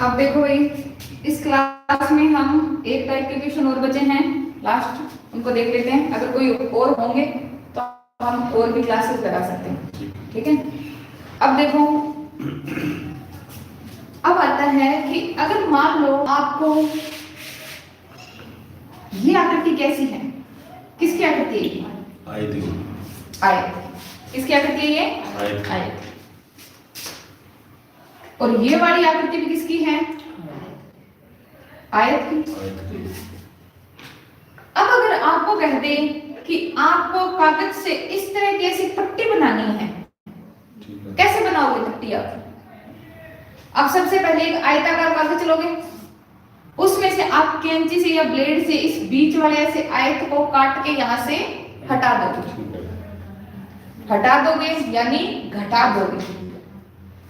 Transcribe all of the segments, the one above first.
अब देखो भाई, इस क्लास में हम एक टाइप के क्वेश्चन और बचे हैं लास्ट, उनको देख लेते हैं। अगर कोई और होंगे तो हम और भी क्लासेस लगा सकते हैं, ठीक है। अब देखो, अब आता है कि अगर मान लो आपको ये आकृति कैसी है, किसकी आकृति है ये? आयत। किसकी आकृति है ये? आयत। और ये वाली आकृति भी किसकी है? आयत की। अब अगर आपको कह दे कि आपको कागज से इस तरह की ऐसी पट्टी बनानी है, कैसे बनाओगे पट्टी आप? अब सबसे पहले एक आयताकार कागज लोगे, उसमें से आप कैंची से या ब्लेड से इस बीच वाले ऐसे आयत को काट के यहां से हटा दोगे, यानी घटा दोगे।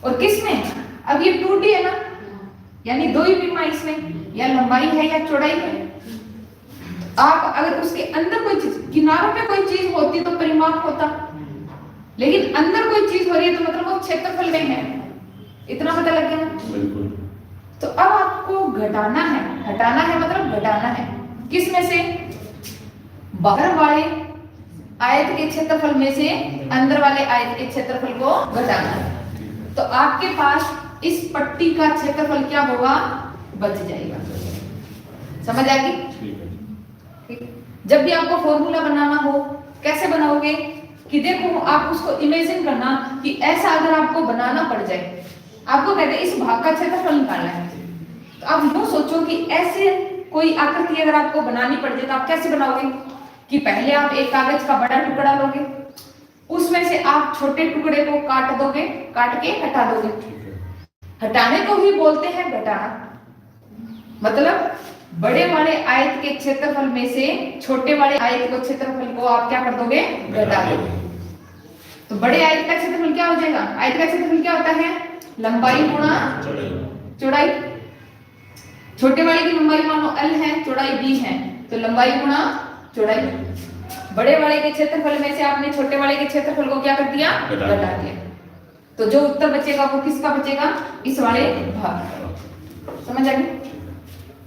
और किसमें? अब ये 2D है ना, यानी दो ही बीमा इसमें, या लंबाई है या चौड़ाई है। आप अगर उसके अंदर कोई चीज, किनारों पे कोई चीज होती तो परिमाप होता, लेकिन अंदर कोई चीज हो रही है तो मतलब वो क्षेत्रफल में है। इतना पता लग गया ना? बिल्कुल। तो अब आपको घटाना है, हटाना है मतलब घटाना है। किस में से? बाहर वाले आयत के क्षेत्रफल में से अंदर वाले आयत के क्षेत्रफल को घटाना है। तो आपके पास इस पट्टी का क्षेत्रफल क्या होगा? बच जाएगा। समझ आ गई? ठीक। जब भी आपको फॉर्मूला बनाना हो, कैसे बनाओगे? कि देखो, आप उसको इमेजिन करना कि ऐसा अगर आपको बनाना पड़ जाए, आपको कहते हैं इस भाग का क्षेत्रफल निकालना है, तो आप यूं सोचो कि ऐसे कोई आकृति अगर आपको बनानी पड़ जाए तो आप कैसे बनाओगे? कि पहले आप एक कागज का बड़ा टुकड़ा लोगे, उसमें से आप छोटे टुकड़े को काट दोगे, काट के हटा दोगे। हटाने को ही बोलते हैं घटाना। मतलब बड़े वाले आयत के क्षेत्रफल में से छोटे वाले आयत के क्षेत्रफल को आप क्या कर दोगे? घटा दोगे। तो बड़े आयत का क्षेत्रफल क्या हो जाएगा? आयत का क्षेत्रफल क्या होता है? लंबाई गुणा चौड़ाई। छोटे वाले की लंबाई मानो L है, चौड़ाई B है, तो लंबाई गुणा चौड़ाई। बड़े वाले के क्षेत्रफल में से आपने छोटे वाले के क्षेत्रफल को क्या कर दिया? घटा दिया। तो जो उत्तर बचेगा वो किसका बचेगा? इस वाले भाग। समझ आ गई?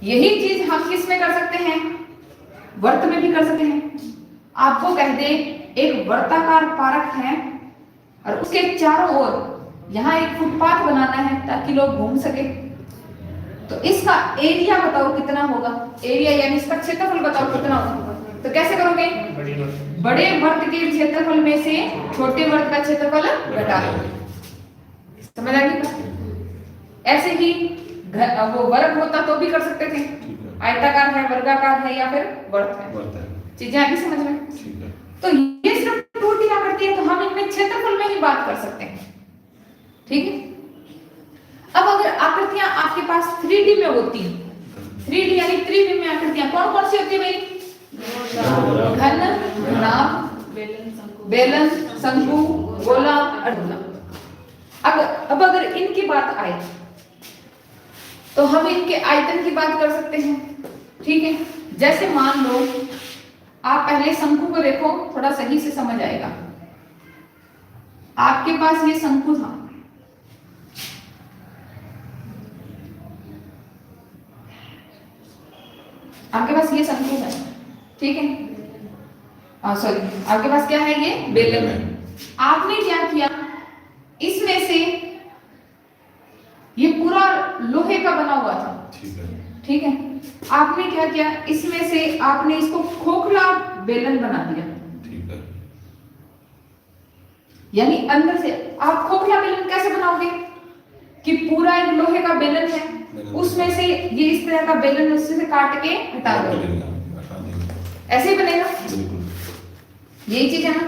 यही चीज हम किस में कर सकते हैं? वर्त में भी कर सकते हैं। आपको कह दे एक वर्ताकार पार्क है और उसके चारों ओर यहाँ एक फुटपाथ बनाना है ताकि लोग घूम सके, तो इसका एरिया बताओ कितना होगा? एरिया यानी इसका क्षेत्रफल बताओ कितना होगा? तो कैसे करोगे? बड़े वर्त के क्षेत्रफल में से छोटे वर्त का क्षेत्रफल घटा दोगे। समझ आ गई? ऐसे ही वो वर्ग होता तो भी कर सकते थे, आयताकार है, वर्गाकार है या फिर वर्त है। चीजें आगे समझ में? तो ये सिर्फ 2D आकृति है, तो हम इनमें क्षेत्रफल में ही बात कर सकते हैं, ठीक है। अब अगर आकृतियां आपके पास 3D में होती, 3D यानी त्रिविमीय आकृतियां कौन कौन सी होती है भाई? घन, घनाभ, बेलन, शंकु, गोला, अर्धगोला। अब अगर इनकी बात आए तो हम इनके आयतन की बात कर सकते हैं, ठीक है। जैसे मान लो आप पहले शंकु को देखो, थोड़ा सही से समझ आएगा। आपके पास ये शंकु था, आपके पास ये शंकु है, ठीक है। सॉरी, आपके पास क्या है? ये बेलन है। आपने क्या किया? इसमें से ये पूरा लोहे का बना हुआ था, ठीक है। आपने क्या किया? इसमें से आपने इसको खोखला बेलन बना दिया, ठीक है। यानी अंदर से आप खोखला बेलन कैसे बनाओगे? कि पूरा एक लोहे का बेलन है, उसमें से ये इस तरह का बेलन उससे से काट के हटा दो, ऐसे ही बनेगा। यही चीज है ना।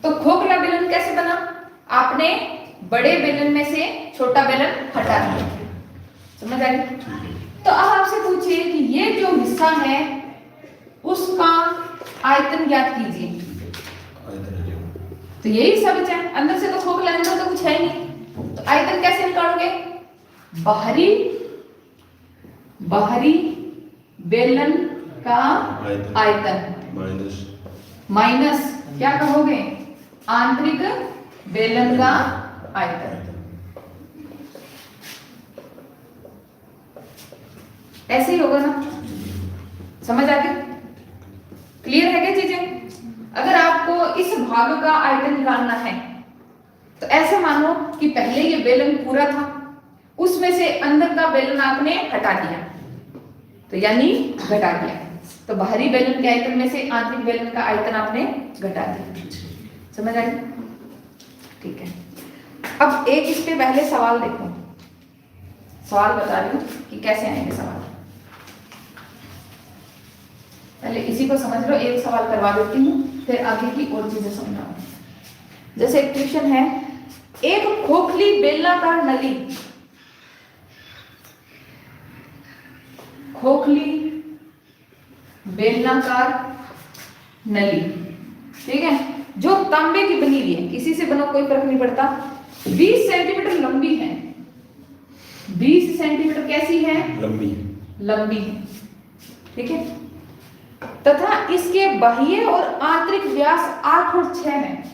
तो खोखला बेलन कैसे बना? आपने बड़े बेलन में से छोटा बेलन हटा दिया। समझ आ गई? तो अब आपसे पूछिए कि ये जो हिस्सा है उसका आयतन ज्ञात कीजिए। तो यही सब है, अंदर से तो खोखला, अंदर तो कुछ है नहीं, तो आयतन कैसे निकालोगे? बाहरी बेलन का आयतन माइनस क्या कहोगे? आंतरिक बेलन का आयतन। ऐसे ही होगा ना, समझ आ गई? क्लियर है क्या चीजें? अगर आपको इस भाग का आयतन निकालना है तो ऐसे मानो कि पहले ये बेलन पूरा था, उसमें से अंदर का बेलन आपने हटा दिया, तो यानी घटा दिया, तो बाहरी बेलन के आयतन में से आंतरिक बेलन का आयतन आपने घटा दिया। समझ आ गई? ठीक है। अब एक इस पे पहले सवाल देखो, सवाल बता रही हूँ कि कैसे आएंगे सवाल। पहले इसी को समझ लो, एक सवाल करवा देती हूँ, फिर आगे की और चीजें समझाऊँ। जैसे एक क्वेश्चन है, एक खोखली बेलनाकार नली, खोखली बेलनाकार नली, ठीक है, जो तांबे की बनी हुई है, किसी से बनो कोई फर्क नहीं पड़ता, 20 सेंटीमीटर लंबी है, 20 सेंटीमीटर कैसी है? लंबी है, ठीक है, तथा इसके बाह्य और आंतरिक व्यास 8 और 6 है।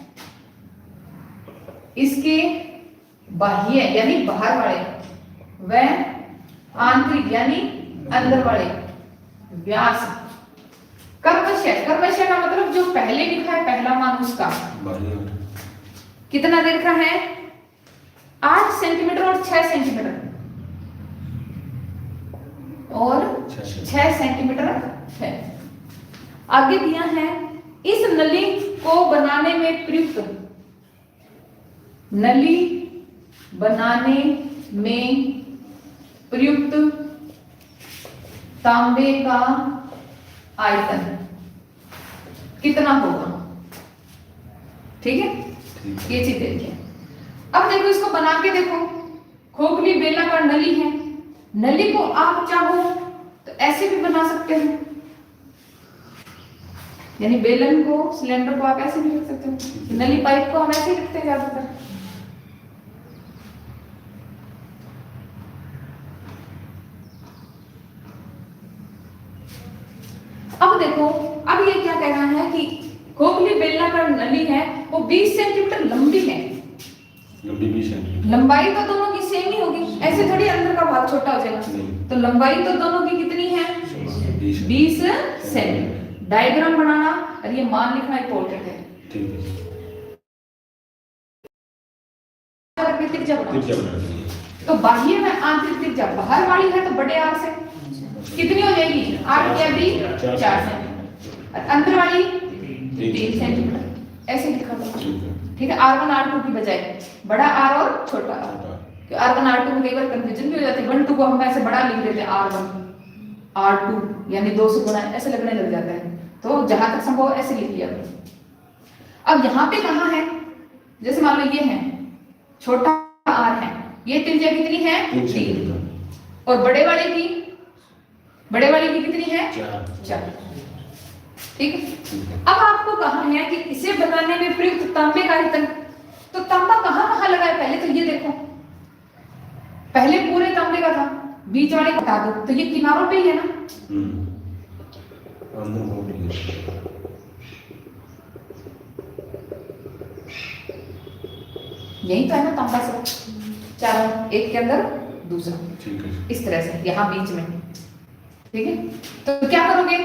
इसके बाह्य यानी बाहर वाले व आंतरिक यानी अंदर वाले व्यास, कर्मशः, कर्मशः का मतलब जो पहले लिखा है पहला मान उसका कितना दे रखा है? 8 सेंटीमीटर और 6 सेंटीमीटर और 6 सेंटीमीटर है। आगे दिया है, इस नली को बनाने में प्रयुक्त, नली बनाने में प्रयुक्त तांबे का आयतन कितना होगा? ठीक है, ये चीज देखिए। अब देखो इसको बना के देखो, खोखली बेलनाकार नली है, नली को आप चाहो तो ऐसे भी बना सकते हो, यानी बेलन को, सिलेंडर को आप ऐसे भी रख सकते हो, नली पाइप को हम ऐसे ही रखते हैं ज्यादातर। अब देखो, अब ये क्या कह रहा है कि खोखली बेलनाकार नली है, वो 20 सेंटीमीटर लंबी है, लंबाई तो दोनों की सेम ही होगी, ऐसे थोड़ी अंदर का भाग छोटा हो जाएगा, तो लंबाई तो दोनों की कितनी है? 20 सेंटीमीटर। डायग्राम बनाना और ये मान लिखना इंपॉर्टेंट है, ठीक है। तो बाह्य में आंतरिक त्रिज्या बाहर वाली है तो बड़े आर से कितनी हो जाएगी? 8 क्या भी 4 सेंटीमीटर, अंदर वाली 3 सेंटीमीटर, ऐसे लिखा था, ठीक है। R1 R2 की बजाय बड़ा R और छोटा R, R1 R2 में कई बार कंफ्यूजन भी हो जाती है, 1 2 को हम ऐसे बड़ा लिख देते हैं, R1 R2 यानी 2 से गुणा, ऐसे लगने लग जाता है, तो जहां तक संभव ऐसे लिख लिया। अब यहाँ पे कहाँ है? जैसे मान लो ये है, छोटा R है, ये त्रिज्या कितनी है? 3, और बड़े वाले की कितनी है? 4, ठीक है। अब आपको कहा है कि इसे बनाने में प्रयुक्त तांबे का आयतन, तो तांबा कहाँ लगा है? पहले तो ये देखो, पहले पूरे तांबे का था, बीच वाले को हटा दो, तो ये किनारों पे ही है ना, यही तो है ना तांबा सब, चारों एक के अंदर दूसरा, इस तरह से यहाँ बीच में, ठीक है। तो क्या करोगे?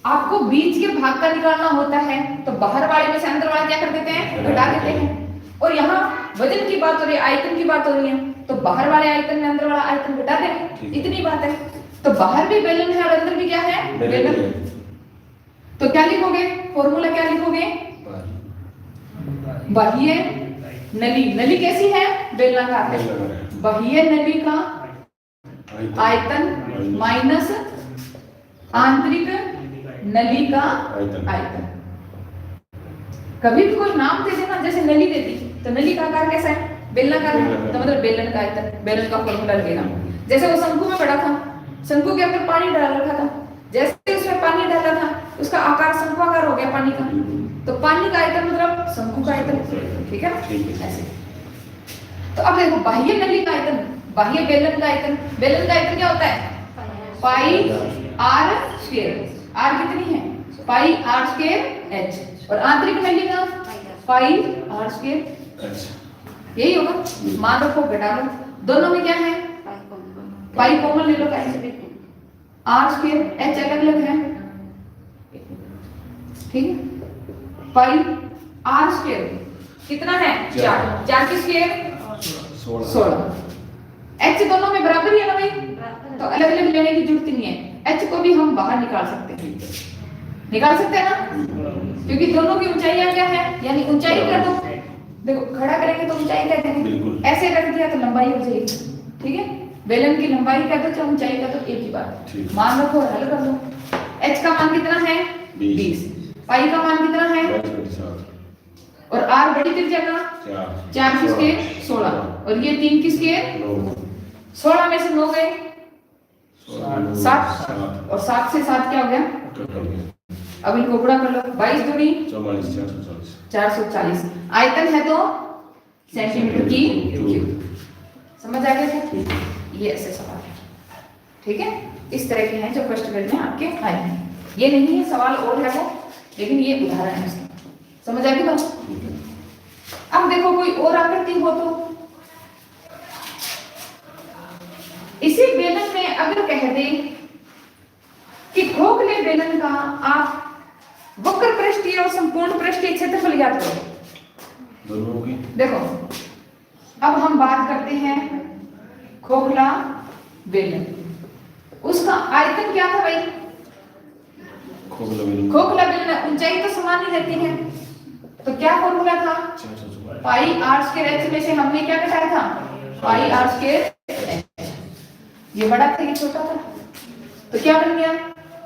आपको बीच के भाग का निकालना होता है, तो बाहर वाले में से अंदर वाला क्या कर देते हैं? घटा देते हैं। और यहाँ वजन की बात हो रही है, आयतन की बात हो रही है, तो बाहर वाले आयतन में अंदर वाला आयतन घटा देंगे, इतनी बात है। तो बाहर भी बेलन है और अंदर भी क्या है? बेलन। तो क्या लिखोगे? फॉर्मूला क्या लिखोगे? बाह्य नली, नली कैसी है? बेलनाकार है, बाह्य नली का आयतन माइनस आंतरिक नली का आयतन। कभी भी कोई नाम दे देना, जैसे नली दे दी तो नली का आकार कैसा है? बेलनाकार है, तो मतलब बेलन का आयतन, बेलन का फॉर्मूला लगेगा। जैसे वो शंकु में पड़ा था, शंकु के अंदर पानी डाल रखा था, जैसे उसमें पानी डाला था उसका आकार शंकुआकार हो गया पानी का, तो पानी का आयतन मतलब शंकु का आयतन, ठीक है ऐसे। तो अब देखो बाह्य नली का आयतन, बाह्य बेलन का आयतन, बेलन का आयतन क्या होता है? पाई आर स्क्वायर, आर कितनी है? पाई आर स्क्वायर एच, और आंतरिक नली का पाई आर स्क्वायर, यही होगा। मान रखो, घटा लो, दोनों में क्या है? पाई कॉमन ले लो, कैसे आर स्क्वायर एच अलग अलग है, ठीक है, पाई आर स्क्वायर कितना है 4, 4 की स्क्वायर 16, एच दोनों में बराबर ही है ना भाई, तो अलग अलग लेने की जरूरत नहीं है, एच को भी हम बाहर निकाल सकते हैं, निकाल सकते हैं ना, क्योंकि दोनों की ऊंचाइयां क्या है, यानी ऊंचाई कर दो, देखो खड़ा करेंगे तो ऊंचाई क्या करेंगे, ऐसे रख दिया तो लंबाई हो जाएगी, ठीक है, बेलन की लंबाई का दो चाहे ऊंचाई का दो एक ही बात, मान रखो और हल कर लो, एच का मान कितना है 20, पाई का मान कितना है और आर बड़ी त्रिज्या का 4 की स्क्वायर 16 और ये 3 की स्क्वायर 16 में से 9 गए 7 और 7 से 7 क्या हो गया, अब इनको गुणा कर लो, 22 दूनी 440, आयतन है तो सेंटीमीटर की क्यूब, समझ आ गया क्या, ये ऐसे सवाल है, ठीक है, इस तरह के हैं जो फर्स्ट ग्रेड में आपके आए हैं, ये नहीं है सवाल और है वो, लेकिन ये उदाहरण है इसका, समझ आ गई बात। अब देखो कोई और आकृति हो तो, इसी बेलन में अगर कह दे कि खोखले बेलन का आप वक्र पृष्ठीय और संपूर्ण पृष्ठीय क्षेत्रफल ज्ञात करो, दोनों की देखो अब हम बात करते हैं खोखला बेलन, उसका आयतन क्या था भाई, खोखला बेलन ऊंचाई तो समान ही रहती है, तो क्या फॉर्मूला था, पाई आर स्क्वायर एच में से हमने क्या घटाया था, पाई आर स्क्वायर एच, ये बड़ा था ये छोटा था, तो क्या बन गया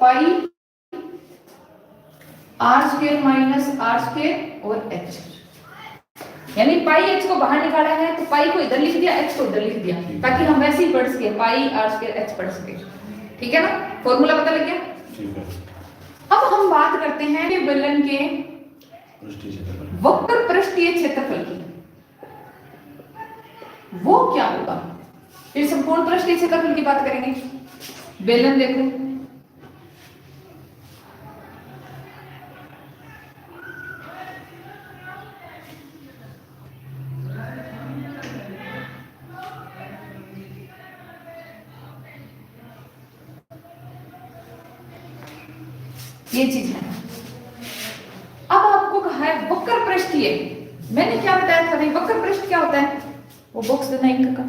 pi are square minus R square और एच, यानी पाई एच को बाहर निकाला है तो पाई को इधर लिख दिया एच को इधर लिख दिया, ताकि हम वैसे ही पढ़ सके पाई आर स्क्वायर एच पढ़ सके, ठीक है ना, फॉर्मूला पता लग गया। अब हम बात करते हैं बेलन के वक्र पृष्ठीय क्षेत्रफल की, वो क्या होगा, फिर संपूर्ण पृष्ठीय क्षेत्रफल की बात करेंगे, बेलन देखो ये चीज है, अब आपको कहा है वक्र पृष्ठीय, मैंने क्या बताया था भाई, वक्र पृष्ठ क्या होता है, वो बॉक्स देना इनका,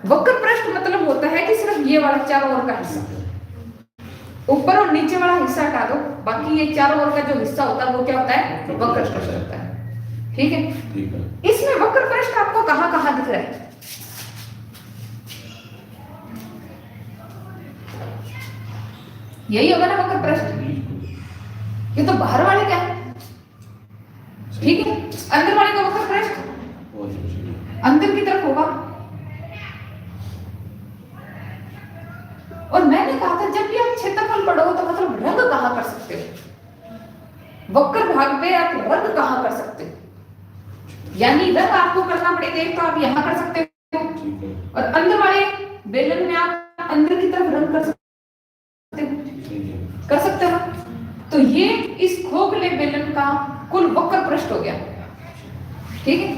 वक्र पृष्ठ मतलब होता है कि सिर्फ ये वाला चारों ओर का हिस्सा, ऊपर और नीचे वाला हिस्सा हटा दो, बाकी ये चारों ओर का जो हिस्सा होता है वो क्या होता है, वक्र पृष्ठ होता है, ठीक है, इसमें वक्र पृष्ठ आपको कहां कहां दिख रहा है, यही होगा ना वक्र पृष्ठ, ये तो बाहर वाले क्या है, ठीक है, अंदर वाले का वक्र पृष्ठ अंदर की तरफ होगा, और मैंने कहा था जब भी आप क्षेत्रफल पढ़ो तो मतलब रंग कहां कर सकते हो, वक्र भाग पे आप रंग कहां कर सकते हो, यानी रंग आपको करना पड़ेगा, एक तो आप यहां कर सकते हो और अंदर वाले बेलन में आप अंदर की तरफ रंग कर सकते हो, तो ये इस खोखले बेलन का कुल वक्र पृष्ठ हो गया, ठीक है,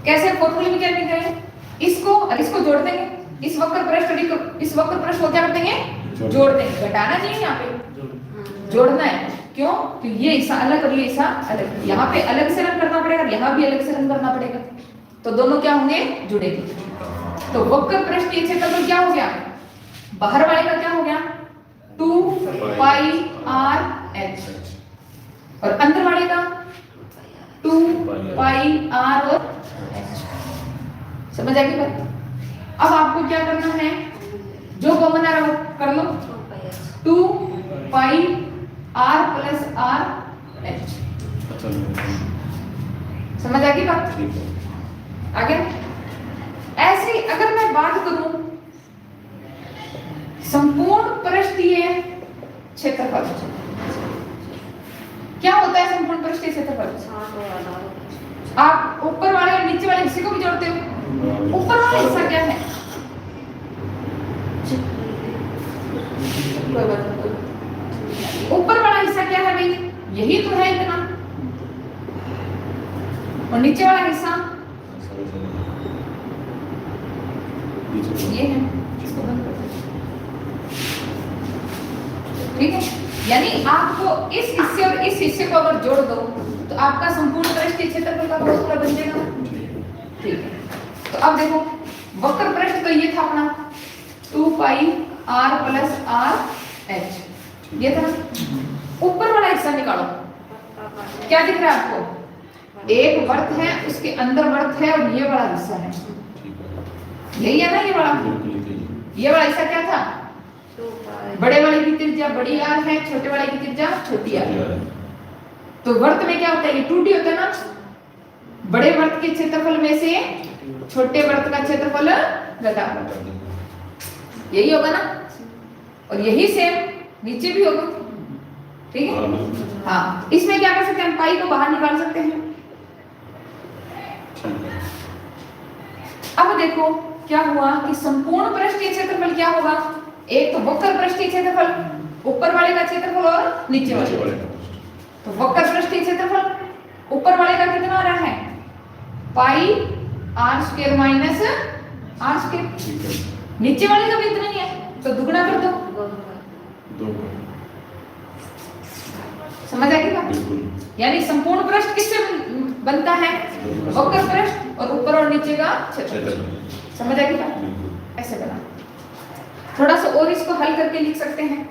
कैसे फॉर्मूले में क्या लिख रहे हैं, इसको और इसको जोड़ देंगे, इस वक्र पृष्ठ को क्या कर देंगे, जोड़ देंगे, घटाना नहीं यहाँ पे जोड़ना है, क्यों, तो ये हिस्सा अलग और ये हिस्सा अलग, यहाँ पे अलग से रंग करना पड़ेगा, यहाँ भी अलग से रंग करना पड़ेगा, तो दोनों क्या होंगे, जुड़ेंगे, तो वक्र पृष्ठीय क्षेत्रफल क्या हो गया, बाहर वाले का क्या हो गया 2 पाई आर एच और अंदर वाले का 2 पाई आर और एच, समझ आ गई बात। अब आपको क्या करना है, जो कॉमन आ रहा हो कर लो, 2 pi are plus R H, समझ आ गई बात, आगे ऐसे ही अगर मैं बात करूं संपूर्ण पृष्ठीय क्षेत्रफल, क्या होता है संपूर्ण पृष्ठीय क्षेत्रफल, आप ऊपर वाले और नीचे वाले हिस्से को भी जोड़ते हो, ऊपर वाला हिस्सा क्या है, ऊपर वाला हिस्सा क्या है भाई, यही तो है इतना, और नीचे वाला हिस्सा ये है, ठीक है, यानी आपको इस हिस्से और इस हिस्से को अगर जोड़ दो तो आपका संपूर्ण पृष्ठीय क्षेत्रफल का बहुपद बन जाएगा। ठीक है, तो अब देखो वक्र पृष्ठ तो ये था अपना 2 पाई r प्लस r h, ये था ना। ऊपर वाला हिस्सा निकालो, क्या दिख रहा है आपको? एक वर्त है, उसके अंदर वर्त है और ये वाला हिस्सा है, यही है ना। ये वाला हिस्सा क्या था? बड़े वाले की त्रिज्या बड़ी r है, छोटे वाले की त्रिज्या छोटी r है। तो वर्त में क्या होता है? ये 2d होता है ना। बड़े वर्त के क्षेत्रफल में से छोटे वर्त का क्षेत्रफल घटा, यही होगा ना। और यही सेम नीचे भी होगा, ठीक है। हाँ, इसमें क्या कर सकते हैं? पाई को बाहर निकाल सकते हैं। अब देखो क्या हुआ कि संपूर्ण पृष्ठीय क्षेत्रफल क्या होगा? एक तो वक्र पृष्ठीय क्षेत्रफल, ऊपर वाले का क्षेत्रफल और नीचे वाले। तो वक्र पृष्ठीय क्षेत्रफल ऊपर वाले का कितना आ रहा है? पाई r square minus r square. नीचे वाले का भी इतना ही है, तो दुगना कर दो। समझ आ गई बात? यानी संपूर्ण पृष्ठ किससे बनता है? वक्र पृष्ठ और ऊपर और नीचे का क्षेत्रफल। समझ आ गई बात? ऐसे बना। थोड़ा सा और इसको हल करके लिख सकते हैं।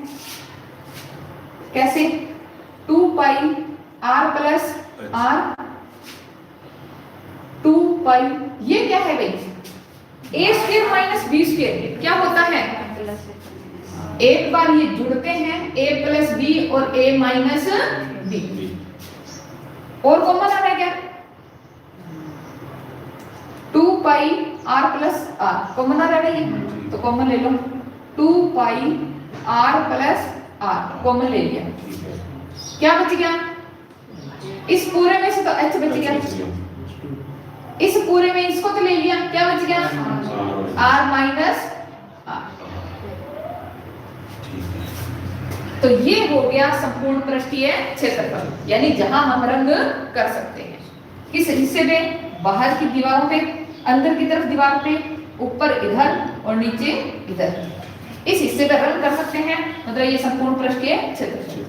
कैसे? 2 पाई r प्लस r, 2 पाई, ये क्या है भाई? a square minus b square क्या होता है? एक बार ये जुड़ते हैं, a प्लस b और a माइनस b। और कॉमन आ रहा है क्या? 2 पाई r प्लस r कॉमन आ रहा है ये, तो कॉमन ले लो। 2 पाई r प्लस r कॉमन ले लिया, क्या बच गया? इस पूरे में से तो h बच गया, इस पूरे में इसको तो ले लिया, क्या बच गया? r minus r। तो ये हो गया संपूर्ण पृष्ठीय क्षेत्रफल, यानी जहां हम रंग कर सकते हैं। किस हिस्से में? बाहर की दीवारों पे, अंदर की तरफ दीवार पे, ऊपर इधर और नीचे इधर, इस हिस्से पे रंग कर सकते हैं। मतलब ये संपूर्ण पृष्ठीय क्षेत्रफल।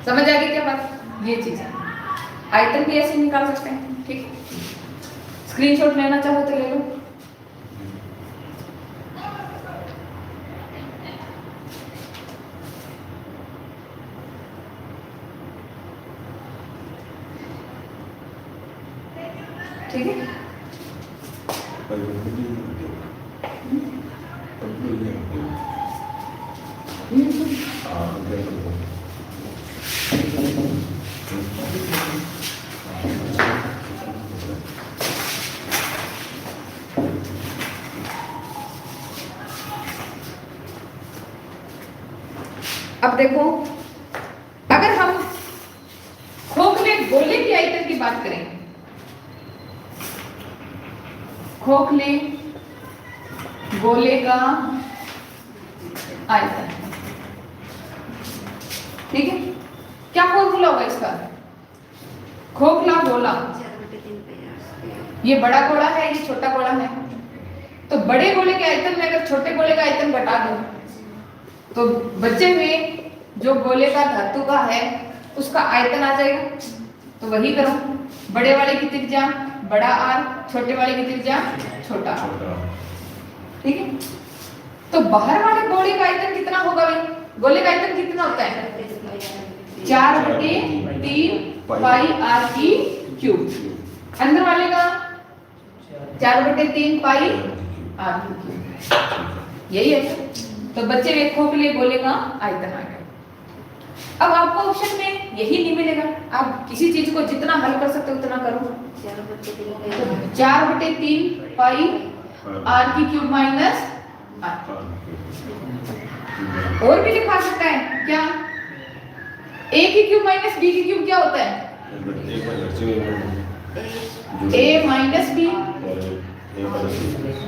समझ आ गई क्या बात? ये चीज है। आयतन भी ऐसे निकाल सकते हैं, ठीक है। स्क्रीनशॉट लेना चाहो तो ले लो। ठीक है, अब देखो अगर हम खोखले गोले की आयतन की बात करें, खोखले गोले का आयतन, ठीक है, क्या फॉर्मूला होगा इसका? खोखला गोला, ये बड़ा गोला है, ये छोटा गोला है। तो बड़े गोले के आयतन में अगर छोटे गोले का आयतन घटा दो तो बचे हुए जो गोले का धातु का है उसका आयतन आ जाएगा। तो वही करो, बड़े वाले की त्रिज्या बड़ा r, छोटे वाले की त्रिज्या छोटा r, ठीक है। तो बाहर वाले गोले का आयतन कितना होगा भाई? गोले का आयतन कितना होता है? 4/3 पाई r की क्यूब। अंदर वाले का 4/3 पाई r की क्यूब, यही है। तो बच्चे हुए खोखले गोले का आयतन आ गया। अब आपको ऑप्शन में यही नहीं मिलेगा, आप किसी चीज को जितना हल कर सकते हो उतना करो। 4/3 पाई r की क्यूब माइनस r। और भी लिखा सकता है क्या? a की क्यूब माइनस b की क्यूब क्या होता है? a minus b,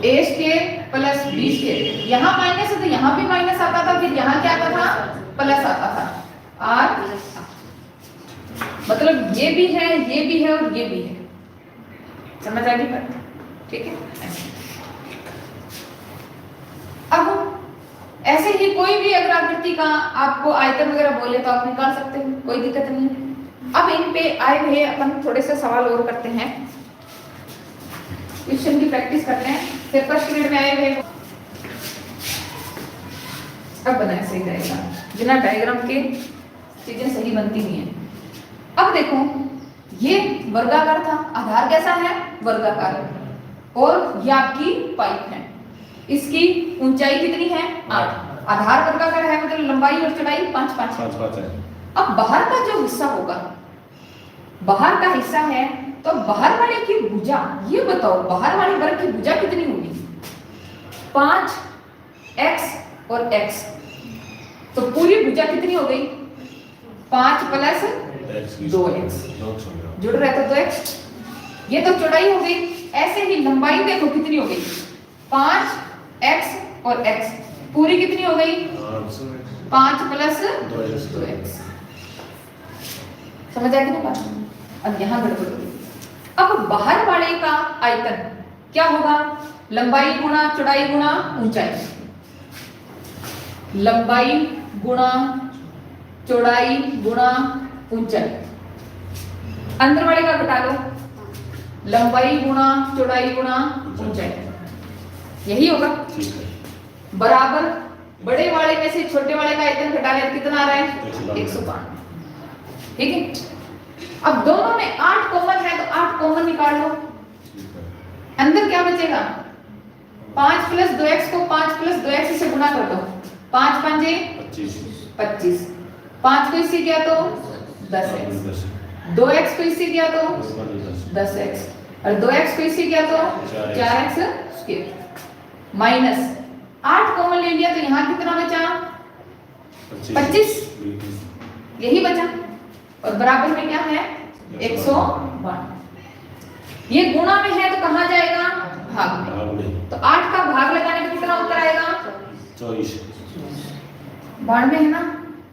a square plus b square. यहाँ माइनस है तो यहाँ भी माइनस आता था, फिर यहाँ क्या आता था? प्लस आता था। r मतलब ये भी है, ये भी है और ये भी है। समझ आ गई बात? ठीक है। अब ऐसे ही कोई भी अगर आकृति का आपको आयतन वगैरह बोले तो आप निकाल सकते हो, कोई दिक्कत नहीं है। अब इन पे आए हुए अपन थोड़े से सवाल और करते हैं, क्वेश्चन की प्रैक्टिस करते हैं। फिर फर्स्ट ग्रेड में आए हुए अब बनाए सही डायग्राम, बिना डायग्राम के चीजें सही बनती नहीं है। अब देखो ये वर्गाकार था, आधार कैसा है वर्गाकार, और ये आपकी पाइप है, इसकी ऊंचाई कितनी है 8, आधार वर्गाकार है मतलब लंबाई और चौड़ाई 5 है। अब बाहर का जो हिस्सा होगा, बाहर का हिस्सा है तो बाहर वाले की भुजा, ये बताओ बाहर वाले वर्ग की भुजा कितनी होगी 5x और x, तो पूरी भुजा कितनी हो गई 5 + 2x, जुड़ रहा है तो 2x, ये तो चौड़ाई हो गई। ऐसे ही लंबाई देखो कितनी हो गई 5x और x, पूरी कितनी हो गई 5 + 2x। समझ आएगी ना बात? अब यहां गड़बड़ होगी। अब बाहर वाले का आयतन क्या होगा, लंबाई गुणा चौड़ाई गुणा ऊंचाई, लंबाई गुणा चौड़ाई गुणा ऊंचाई। अंदर वाले का घटा लो, लंबाई गुणा चौड़ाई गुणा ऊंचाई, यही होगा बराबर। बड़े वाले में से छोटे वाले का आयतन घटा ले, कितना आ रहा है 105। ठीक है, अब दोनों में 8 कॉमन है तो 8 कॉमन निकाल लो, अंदर क्या बचेगा 5 + 2x को 5 + 2x से गुणा कर दो, 5 × 5 = 25, 5 को इससे किया तो 10x, 2x को इससे किया तो 10x, और 2x को इससे किया तो 4x² माइनस 8 कॉमन ले लिया तो यहाँ कितना बचा 25, यही बचा, और बराबर में क्या है 101। ये गुणा में है तो कहाँ जाएगा भाग में, तो 8 का भाग लगाने पे कितना उत्तर आएगा 24, भाग में है ना,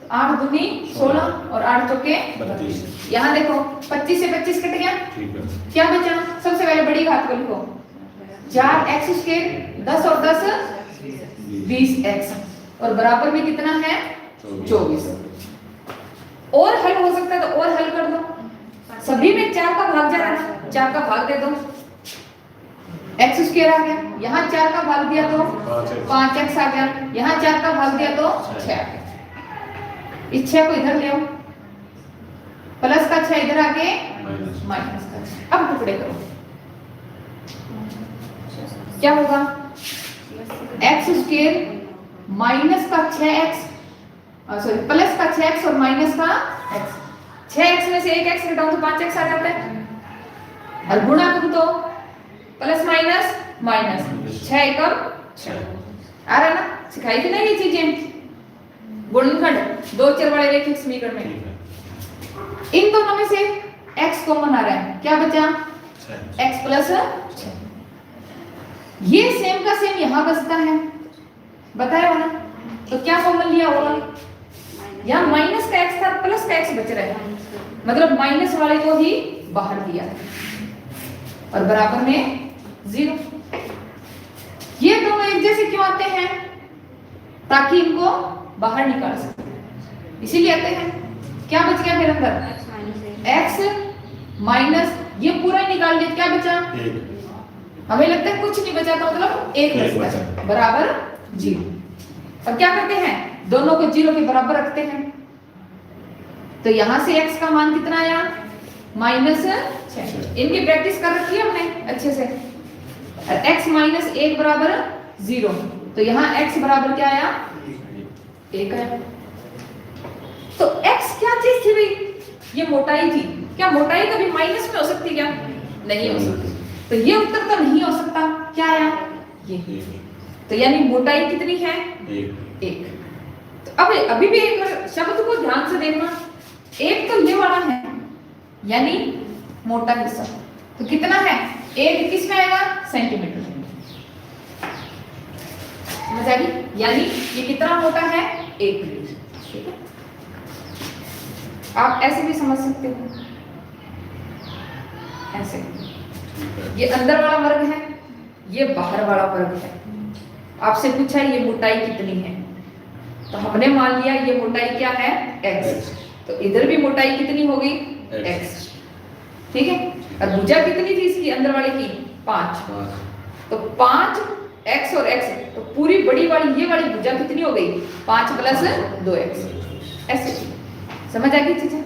तो 8 दूनी 16 और 8 चौके 32। यहाँ देखो 25 से 25 कट गया, क्या बचा, सबसे पहले बड़ी घात को लिखो 4x², 10 और 10 20x, और बराबर में कितना है 24। और हल हो सकता है तो और हल कर दो, सभी में 4 का भाग जा रहा है, 4 का भाग दे दो, x² आ गया, यहाँ 4 का भाग दिया तो 5x आ गया, यहाँ 4 का भाग दिया तो 6 आ गया। इस 6 को इधर ले आओ, प्लस का 6 इधर आके माइनस का 6, अब टुकड़े करो, क्या होगा x² माइनस का 6x, सॉरी प्लस का 6x और माइनस का x, 6x में से एक x घटाओ तो 5x आ जाता है, और गुणा करूं तो प्लस माइनस माइनस 6 एकम 6 आ रहा है ना, सिखाई थी ना ये चीजें गुणनखंड 2 चर वाले रैखिक समीकरण में। इन दोनों में से x कॉमन आ रहा है, क्या बचा x + 6, ये सेम का सेम यहां बचता है, बताया हो ना, तो क्या कॉमन लिया होगा, यहाँ माइनस का x था प्लस का x बच रहा है, मतलब माइनस वाले को ही बाहर दिया है, और बराबर में 0। ये दोनों एक जैसे क्यों आते हैं, ताकि इनको बाहर निकाल सके, इसीलिए आते हैं। क्या बच गया फिर अंदर x माइनस, ये पूरा ही निकाल लिया, क्या बचा 1, हमें लगता है कुछ नहीं बचा था, मतलब 1 बचता है, बराबर 0। अब क्या करते हैं, दोनों को 0 के बराबर रखते हैं, तो यहां से x का मान कितना आया -6, इनकी प्रैक्टिस कर रखी है हमने अच्छे से, और x - 1 बराबर 0, तो यहाँ x बराबर क्या आया 1 आया। तो x क्या चीज थी भाई, ये मोटाई थी, क्या मोटाई कभी माइनस में हो सकती, क्या नहीं हो सकती, तो ये उत्तर तो नहीं हो सकता, क्या आया ये, तो यानी मोटाई कितनी है 1। तो अब अभी भी एक शब्द को ध्यान से देखना, एक तो ये वाला है यानी मोटा हिस्सा, तो कितना है 1 किस में आएगा सेंटीमीटर, समझ आ गई, यानी ये कितना मोटा है 1। ठीक है, आप ऐसे भी समझ सकते हो, ऐसे ये अंदर वाला वर्ग है, ये बाहर वाला वर्ग है, आपसे पूछा ये मोटाई कितनी है, तो हमने मान लिया ये मोटाई क्या है x, तो इधर भी मोटाई कितनी होगी x, ठीक है। और भुजा कितनी थी इसकी अंदर वाली की 5, तो 5x और x, तो पूरी बड़ी वाली ये वाली भुजा कितनी हो गई 5 + 2x, ऐसे समझ आ गई चीजें,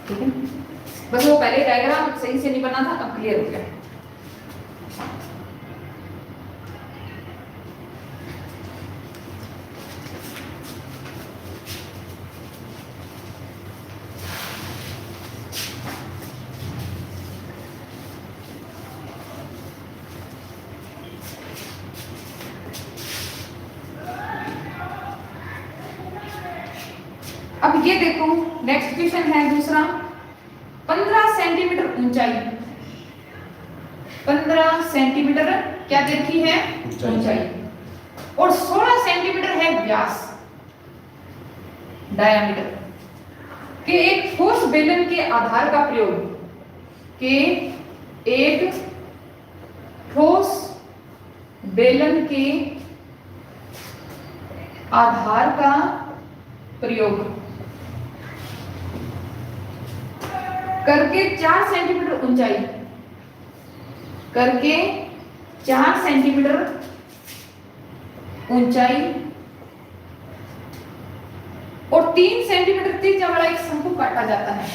ठीक है। बस वो पहले डायग्राम सही से नहीं बना था, अब क्लियर हो गया। अब ये देखो नेक्स्ट क्वेश्चन है दूसरा, 15 सेंटीमीटर ऊंचाई, 15 सेंटीमीटर क्या देखी है ऊंचाई, और 16 सेंटीमीटर है व्यास डायामीटर के एक ठोस बेलन के आधार का प्रयोग, के एक ठोस बेलन के आधार का प्रयोग करके 4 सेंटीमीटर ऊंचाई, करके 4 सेंटीमीटर ऊंचाई और 3 सेंटीमीटर त्रिज्या वाला एक शंकु काटा जाता है।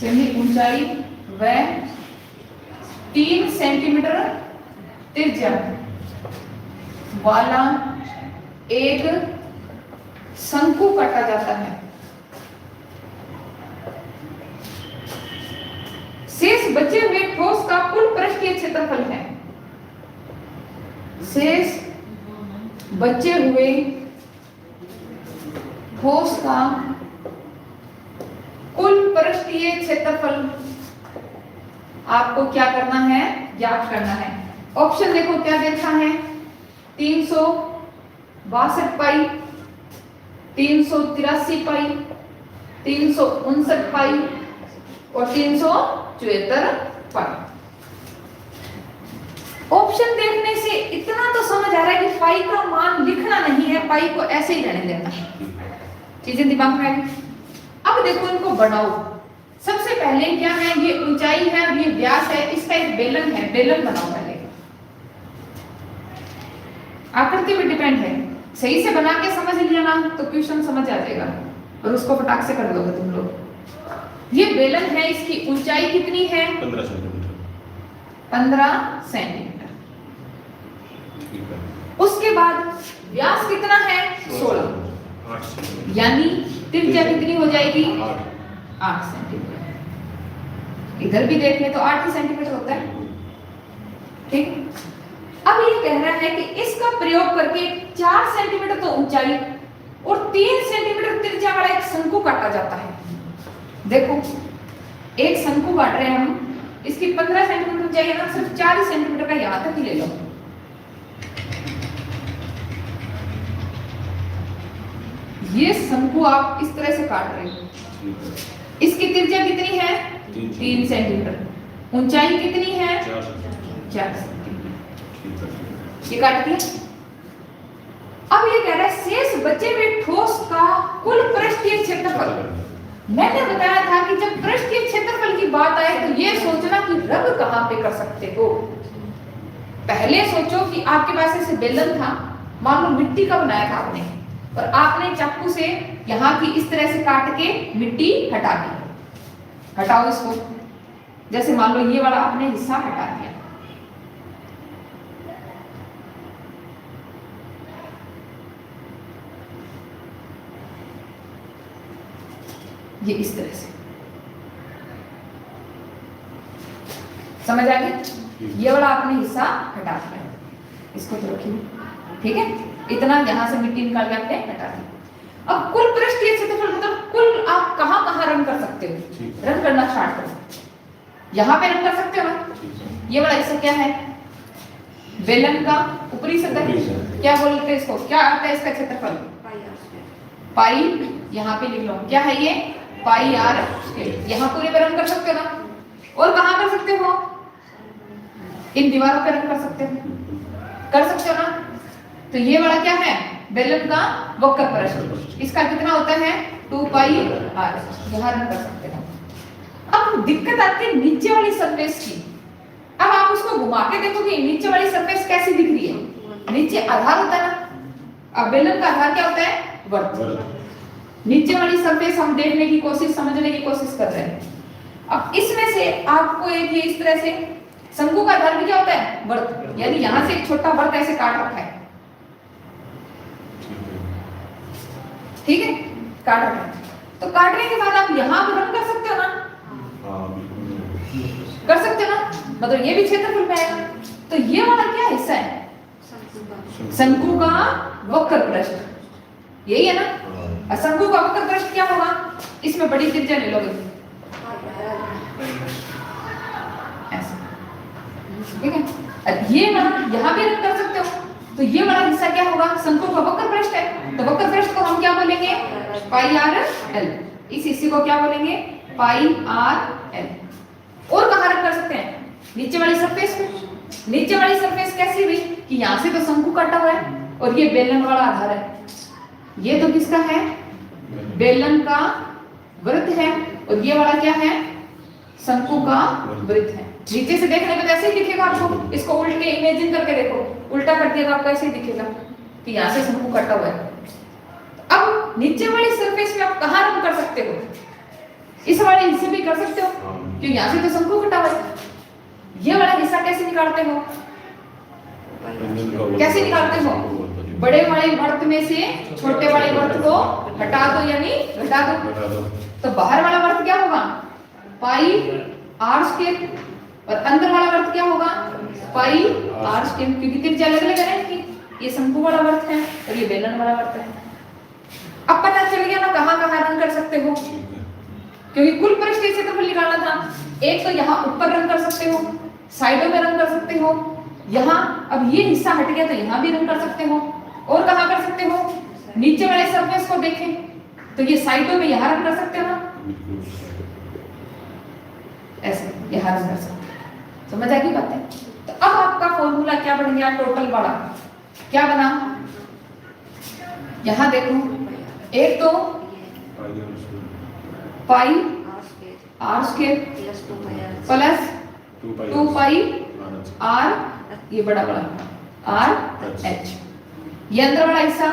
सेमी ऊंचाई व 3 सेंटीमीटर त्रिज्या वाला एक शंकु काटा जाता है। शेष बचे हुए ठोस का कुल पृष्ठीय क्षेत्रफल है, शेष बचे हुए ठोस का कुल पृष्ठीय क्षेत्रफल आपको क्या करना है ज्ञात करना है। ऑप्शन देखो क्या देखा है, 362 पाई, 383 पाई, 359 पाई और 374 पाई। ऑप्शन देखने से इतना तो समझ आ रहा है कि पाई का मान लिखना नहीं है, पाई को ऐसे ही रहने देना है, चीजें दिमाग में आ गई। अब देखो इनको बढ़ाओ, सबसे पहले क्या है, ये ऊंचाई है और ये व्यास है, इसका एक बेलन है, बेलन बनाओ पहले, आकृति पे डिपेंड है, सही से बना के समझ लिया ना तो क्वेश्चन समझ आ जाएगा और उसको फटाक से कर दोगे तुम लोग। ये बेलन है, इसकी ऊंचाई कितनी है 15 सेंटीमीटर, 15 सेंटीमीटर। उसके बाद व्यास कितना है 16, 8 सेंटीमीटर, यानी त्रिज्या कितनी हो जाएगी 8 सेंटीमीटर। इधर भी देख ले तो 8 ही सेंटीमीटर होता है, ठीक। अब ये कह रहा है कि इसका प्रयोग करके 4 सेंटीमीटर तो ऊंचाई और 3 सेंटीमीटर त्रिज्या वाला एक शंकु काटा जाता है। देखो एक शंकु काट रहे हैं हम, इसकी 15 सेंटीमीटर ऊंचाई है ना, सिर्फ 4 सेंटीमीटर का यहां तक ही ले लो। ये शंकु आप इस तरह से काट रहे हो, इसकी त्रिज्या कितनी है 3 सेंटीमीटर, ऊंचाई कितनी है 4 सेंटीमीटर, ये काट दिया। अब ये कह रहा है शेष बचे हुए ठोस का कुल पृष्ठीय क्षेत्रफल। मैंने बताया था कि जब पृष्ठीय क्षेत्रफल की बात आए तो ये सोचना कि रग कहां पे कर सकते हो। पहले सोचो कि आपके पास ऐसे बेलन था, मान लो मिट्टी का बनाया था आपने, और आपने चाकू से यहाँ की इस तरह से काट के मिट्टी हटा दी। हटाओ इसको, जैसे मान लो ये वाला आपने हिस्सा हटा दिया, ये इस तरह से, समझ आ गया। ये वाला आपने हिस्सा हटा दिया, इसको तो रखिए, ठीक है। इतना यहां से मिट्टी निकाल के आपने हटा दी। अब कुल पृष्ठीय क्षेत्रफल मतलब कुल आप कहां कहां रन कर सकते हो, रन करना स्टार्ट करो। यहां पे रन कर सकते हो ना, ये वाला हिस्सा क्या है बेलन का ऊपरी सतह, क्या बोलते हैं इसको, क्या आता है इसका क्षेत्रफल पाई, यहाँ पे लिख लो क्या है ये पाई आर स्क्वायर। यहाँ पूरे पे रन कर सकते हो ना, और कहां कर सकते हो इन दीवारों पे रंग कर सकते हो, कर सकते हो ना। तो ये वाला क्या है, बेलन का वक्र पृष्ठ, इसका कितना होता है 2 पाई r, यहाँ रंग कर सकते हो। अब दिक्कत आती है नीचे वाली सरफेस की। अब आप उसको घुमा के देखोगे नीचे वाली सरफेस कैसी दिख रही है, नीचे आधार होता है ना, अब बेलन का आधार क्या होता है, वर्त। नीचे वाली सरफेस हम देखने की कोशिश, समझने की कोशिश कर रहे हैं। अब इसमें से आपको एक ये इस तरह से शंकु का आधार भी क्या होता है, वर्त, यानी यहां से एक छोटा वर्त ऐसे काट रखा है, ठीक है, काट रखा है। तो काटने के बाद आप यहां पर रंग कर सकते हो ना, कर सकते हो ना, मतलब ये भी क्षेत्रफल में आएगा। तो ये वाला क्या हिस्सा है, शंकु का वक्र पृष्ठ, यही है ना। शंकु का वक्र पृष्ठ क्या होगा, इसमें बड़ी त्रिज्या ले लोगे ऐसे, ठीक है। अब ये वाला यहाँ भी रंग कर सकते हो, तो ये वाला हिस्सा क्या होगा, शंकु का वक्र पृष्ठ है। तो वक्र पृष्ठ को हम क्या बोलेंगे, पाई आर एल। इस हिस्से को क्या बोलेंगे, पाई आर एल। और कहाँ रंग कर सकते हैं, नीचे वाली सरफेस पे। नीचे वाली सरफेस कैसी हुई कि यहाँ से तो शंकु काटा हुआ है और ये बेलन वाला आधार है, ये तो किसका है, बेलन का वृत्त है, और ये वाला क्या है, शंकु का वृत्त है। नीचे से देखने में तो ऐसे ही दिखेगा आपको, इसको उल्ट के इमेजिन करके देखो, उल्टा कर दिया तो आपको ऐसे ही दिखेगा कि यहाँ से शंकु कटा हुआ है। अब नीचे वाली सरफेस में आप कहाँ रंग कर सकते हो, इस वाले हिस्से भी कर सकते हो, क्योंकि यहाँ से तो शंकु कटा हुआ है। ये वाला हिस्सा कैसे निकालते हो, कैसे निकालते हो, बड़े वाले वर्त में से छोटे वाले वर्त को हटा दो, यानी घटा दो। तो बाहर वाला वर्त क्या होगा, पाई आर स्क्वायर, और अंदर वाला वर्त क्या होगा, पाई आर स्क्वायर, क्योंकि त्रिज्या अलग अलग है कि ये शंकु वाला वर्त है और ये बेलन वाला वर्त है। अब पता चल गया ना कहाँ कहाँ रंग कर सकते हो, क्योंकि कुल पृष्ठीय क्षेत्रफल निकालना था। एक तो यहाँ ऊपर रंग कर सकते हो, साइडों में रंग कर सकते हो, यहाँ अब ये हिस्सा हट गया तो यहाँ भी रंग कर सकते हो। और कहाँ कर सकते हो, नीचे वाले सरफेस को देखें तो ये साइडों में यहाँ रंग कर सकते हो ना, ऐसे यहाँ रंग कर सकते हो। समझ आ गई बात है। तो अब आपका फॉर्मूला क्या बन गया, टोटल बड़ा क्या बना, यहाँ देखो, एक तो pi are square plus 2 pi r, ये बड़ा बड़ा आर एच, ये अंदर वाला हिस्सा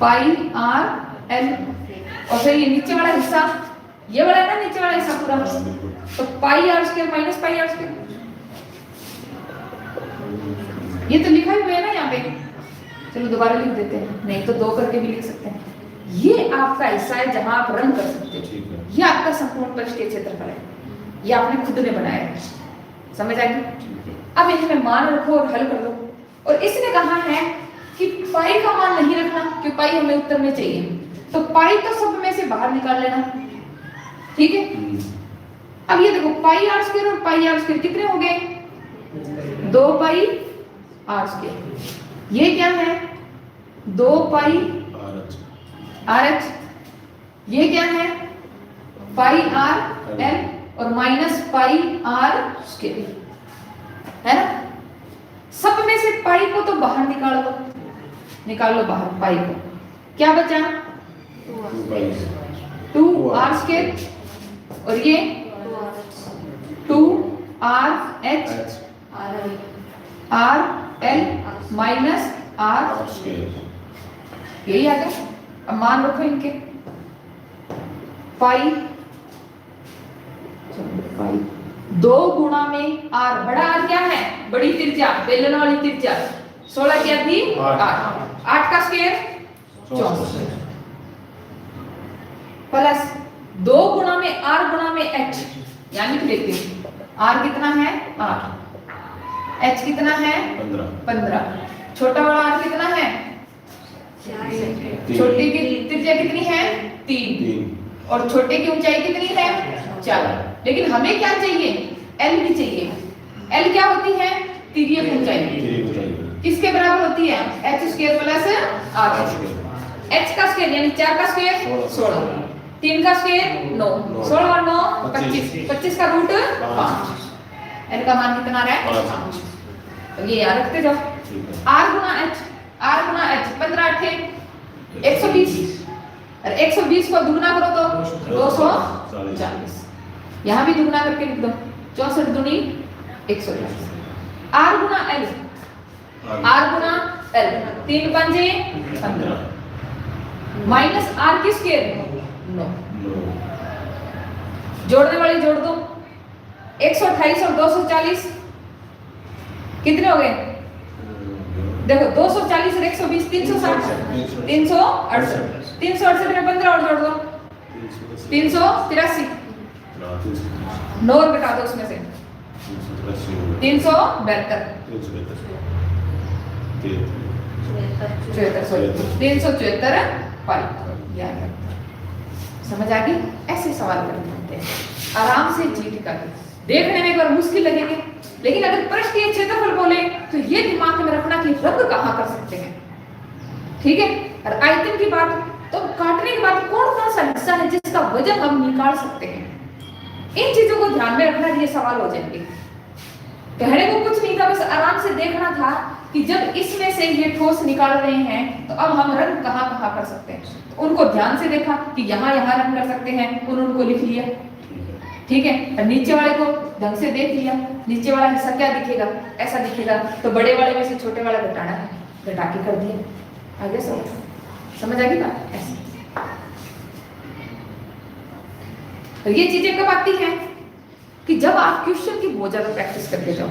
पाई आर एल, और फिर ये नीचे वाला हिस्सा, ये वाला है ना नीचे वाला हिस्सा पूरा, तो pi are square minus pi are square. ये तो लिखा ही हुआ है ना यहाँ पे, चलो दोबारा लिख देते हैं, नहीं तो 2 करके भी लिख सकते हैं। ये आपका हिस्सा है जहां आप रंग कर सकते हो, ये आपका संपूर्ण पृष्ठीय क्षेत्रफल है, ये आपने खुद ने बनाया है। समझ आ गई। अब इनमें मान रखो और हल कर दो। और इसने कहा है कि पाई का मान नहीं रखना, क्योंकि पाई हमें उत्तर में चाहिए, तो पाई तो सब में से बाहर निकाल लेना, ठीक है। अब ये देखो पाई आर स्क्वायर और पाई आर स्क्वायर कितने हो गए, 2 पाई आर स्क्वायर। ये क्या है, 2 पाई आर एच, ये क्या है, पाई आर एल और माइनस पाई आर स्क्वायर, है ना। सब में से पाई को तो बाहर निकाल लो, निकाल लो बाहर पाई को, क्या बचा 2 आर स्क्वायर, और ये 2 R H R L minus R square, यही आ गया। अब मान रखो इनके, पाई 2 गुणा में आर, बड़ा आर क्या है, बड़ी त्रिज्या, बेलन वाली त्रिज्या, 16 क्या थी 8 का स्क्वायर 64, प्लस 2 गुणा में आर गुणा में एच, यानी कि देखिए आर कितना है 8, एच कितना है 15, छोटा वाला आर कितना है, छोटे की त्रिज्या कितनी है 3, और छोटे की ऊंचाई कितनी है 4। लेकिन हमें क्या चाहिए, एल भी चाहिए। एल क्या होती है, तिर्यक ऊंचाई, किसके बराबर होती है, H square plus R H. H का स्क्वायर यानी 4 का स्क्वायर 16, 3 का स्क्वायर 9, 16 और 9 25, 25 का रूट 5, एल का मान कितना आ रहा है 5। तो ये याद रखते जाओ। ठीक है। आर गुना एच 15 8 120 और 120 को दुगना करो तो 240। यहाँ भी दुगना करके लिख दो 64 दूनी 140। आर गुना एल 3 पंजे 15 माइनस आर की स्क्वायर 9। जोड़ने वाली जोड़ दो 128 और 240 कितने हो गए? देखो 240 और 120 360 368 में 15 और जोड़ दो 383। 9 घटा दो उसमें से 372 374 पाई। समझ आ गई? ऐसे सवाल करते हैं आराम से जीत कर। देखने में एक बार मुश्किल लगेंगे, लेकिन अगर पृष्ठ के क्षेत्रफल बोले तो ये दिमाग में रखना कि रंग कहाँ कर सकते हैं। ठीक है। और आयतन की बात तो काटने के बाद कौन सा हिस्सा है जिसका वजन हम निकाल सकते हैं। इन चीजों को ध्यान में रखना, ये सवाल हो जाएंगे। कहने को कुछ नहीं था, बस आराम से देखना था कि जब इसमें से ये ठोस निकाल रहे हैं तो अब हम रंग कहाँ कहाँ कर सकते हैं। तो उनको ध्यान से देखा कि यहाँ यहाँ रंग कर सकते हैं, उनको लिख लिया। ठीक है। और नीचे वाले को ढंग से देख लिया, नीचे वाला हिस्सा क्या दिखेगा, ऐसा दिखेगा, तो बड़े वाले में से छोटे वाला घटाना है, घटा के कर दिया। आगे समझ आ गई बात? ऐसे तो ये चीजें कब आती हैं कि जब आप क्वेश्चन की बहुत ज्यादा प्रैक्टिस करके जाओ।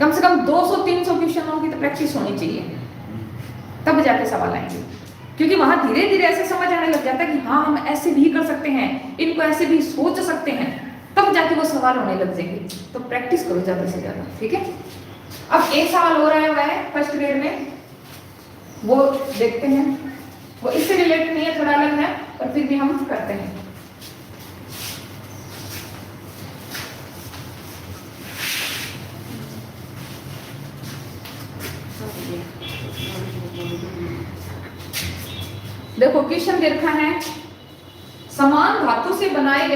कम से कम 200-300 क्वेश्चन होंगे तो प्रैक्टिस होनी चाहिए, तब जाके सवाल आएंगे। क्योंकि वहां धीरे धीरे ऐसे समझ आने लग जाता है कि हाँ हम ऐसे भी कर सकते हैं, इनको ऐसे भी सोच सकते हैं, तब जाके वो सवाल होने लग जाएंगे। तो प्रैक्टिस करो ज्यादा से ज्यादा। ठीक है। अब एक सवाल हो रहा है फर्स्ट ग्रेड में, वो देखते हैं। वो इससे रिलेटेड नहीं है, थोड़ा अलग है, पर फिर भी हम करते हैं। देखो क्वेश्चन दे रखा है, समान धातु से बनाए